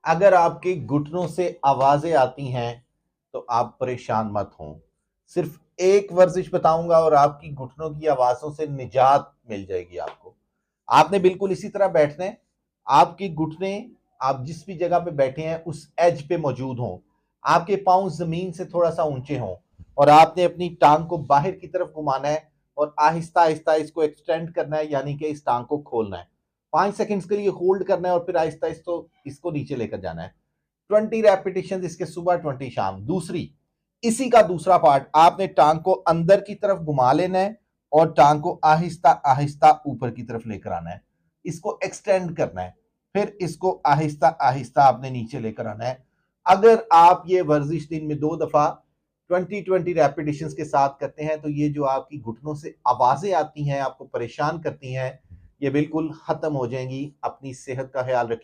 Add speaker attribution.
Speaker 1: अगर आपके घुटनों से आवाजें आती हैं तो आप परेशान मत हों। सिर्फ एक वर्जिश बताऊंगा और आपकी घुटनों की आवाजों से निजात मिल जाएगी आपको। आपने बिल्कुल इसी तरह बैठना है। आपकी घुटने आप जिस भी जगह पे बैठे हैं उस एज पे मौजूद हों। आपके पांव जमीन से थोड़ा सा ऊंचे हों और आपने अपनी टांग को बाहर की तरफ घुमाना है और आहिस्ता आहिस्ता इसको एक्सटेंड करना है, यानी कि इस टांग को खोलना है। 5 सेकंड्स के लिए होल्ड करना है और फिर आहिस्ता इसको नीचे लेकर जाना है। 20 रेपिटेशन इसके सुबह, 20 शाम। दूसरी, इसी का दूसरा पार्ट, आपने टांग को अंदर की तरफ घुमा लेना है और टांग को आहिस्ता आहिस्ता ऊपर की तरफ लेकर आना है। इसको एक्सटेंड करना है, फिर इसको आहिस्ता आहिस्ता आपने नीचे लेकर आना है। अगर आप ये वर्जिश दिन में 2 दफा 20 रेपिटेशन के साथ करते हैं तो ये जो आपकी घुटनों से आवाजें आती हैं, आपको परेशान करती हैं, ये बिल्कुल खत्म हो जाएंगी। अपनी सेहत का ख्याल रखिए।